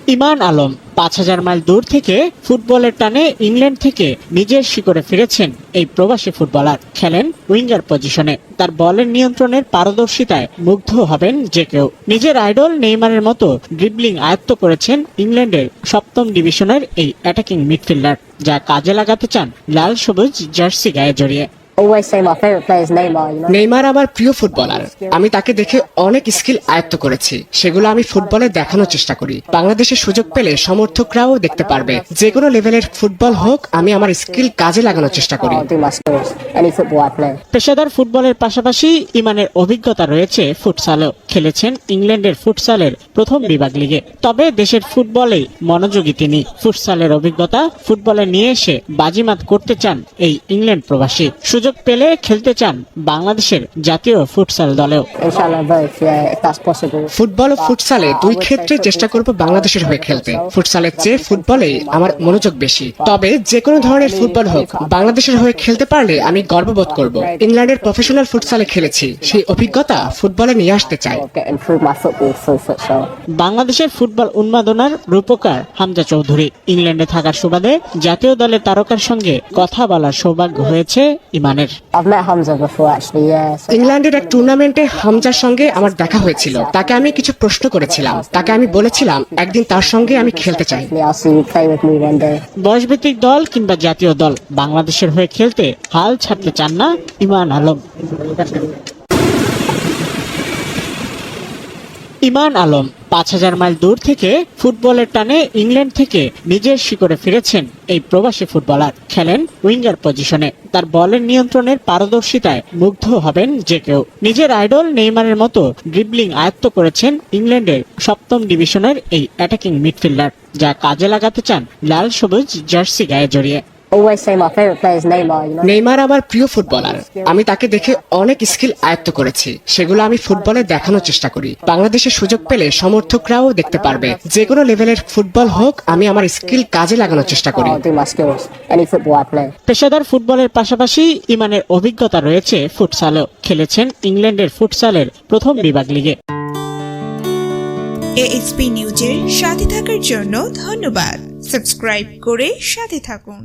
ইমান Alam ৫,০০০ mile দূর থেকে ফুটবলের টানে ইংল্যান্ড থেকে নিজের শিকড়ে ফিরেছেন এই প্রবাসী ফুটবলার। খেলেন উইঙ্গার পজিশনে। তার বলের নিয়ন্ত্রণের পারদর্শিতায় মুগ্ধ হবেন যে কেউ। নিজের আইডল নেইমারের মতো ড্রিবলিং আয়ত্ত করেছেন ইংল্যান্ডের ৭ম ডিভিশনের এই অ্যাটাকিং মিডফিল্ডার, যা কাজে লাগাতে চান লাল সবুজ জার্সি গায়ে জড়িয়ে। নেইমার আমার প্রিয় ফুটবলার। আমি তাকে দেখে অনেক স্কিল আয়ত্ত করেছি, সেগুলো আমি ফুটবলে দেখানোর চেষ্টা করি। বাংলাদেশের সুযোগ পেলে সমর্থকরাও দেখতে পারবে। যে কোনো লেভেলের ফুটবল হোক, আমি আমার স্কিল কাজে লাগানোর চেষ্টা করি। পেশাদার ফুটবলের পাশাপাশি ইমানের অভিজ্ঞতা রয়েছে ফুটসালেও। খেলেছেন ইংল্যান্ডের ফুটসালের প্রথম বিভাগ লিগে। তবে দেশের ফুটবলে মনোযোগী তিনি। ফুটসালের অভিজ্ঞতা ফুটবলে নিয়ে এসে বাজিমাত করতে চান এই ইংল্যান্ড প্রবাসী। সুযোগ পেলে খেলতে চান বাংলাদেশের জাতীয় ফুটসাল দলেও। ফুটবল ও ফুটসালে দুই ক্ষেত্রে চেষ্টা করব বাংলাদেশের হয়ে খেলতে। ফুটসালের চেয়ে ফুটবলে আমার মনোযোগ বেশি। তবে যে কোনো ধরনের ফুটবল হোক, বাংলাদেশের হয়ে খেলতে পারলে আমি গর্ববোধ করব। ইংল্যান্ডের প্রফেশনাল ফুটসালে খেলেছি, সেই অভিজ্ঞতা ফুটবলে নিয়ে আসতে চাই। বাংলাদেশের ফুটবল উন্মাদনার রূপকার হামজা চৌধুরী। ইংল্যান্ডে থাকার সুবাদে জাতীয় দলের তারকার সঙ্গে কথা বলার সৌভাগ্য হয়েছে ইমানের। ইংল্যান্ডের এক টুর্নামেন্টে হামজার সঙ্গে আমার দেখা হয়েছিল। তাকে আমি কিছু প্রশ্ন করেছিলাম। তাকে আমি বলেছিলাম একদিন তার সঙ্গে আমি খেলতে চাই। বয়সভিত্তিক দল কিংবা জাতীয় দল, বাংলাদেশের হয়ে খেলতে হাল ছাড়তে চান না ইমান আলম। ইমান আলম ৫,০০০ মাইল দূর থেকে ফুটবলের টানে ইংল্যান্ড থেকে নিজের শিকড়ে ফিরেছেন এই প্রবাসী ফুটবলার। খেলেন উইঙ্গার পজিশনে। তার বলের নিয়ন্ত্রণের পারদর্শিতায় মুগ্ধ হবেন যে কেউ। নিজের আইডল নেইমারের মতো ড্রিবলিং আয়ত্ত করেছেন ইংল্যান্ডের ৭ম ডিভিশনের এই অ্যাটাকিং মিডফিল্ডার, যা কাজে লাগাতে চান লাল সবুজ জার্সি গায়ে জড়িয়ে। নেইমার আমার প্রিয় ফুটবলার। আমি তাকে দেখে অনেক স্কিল আয়ত্ত করেছি, সেগুলো আমি ফুটবলে দেখানোর চেষ্টা করি। বাংলাদেশের সুযোগ পেলে সমর্থকরাও দেখতে পারবে। যে কোনো লেভেলের ফুটবল হোক, আমি আমার স্কিল কাজে লাগানোর চেষ্টা করি। পেশাদার ফুটবলের পাশাপাশি ইমানের অভিজ্ঞতা রয়েছে ফুটসালেও। খেলেছেন ইংল্যান্ডের ফুটসালের প্রথম বিভাগ লিগে। এএসপি নিউজের সাথে থাকার জন্য ধন্যবাদ। সাবস্ক্রাইব করে সাথে থাকুন।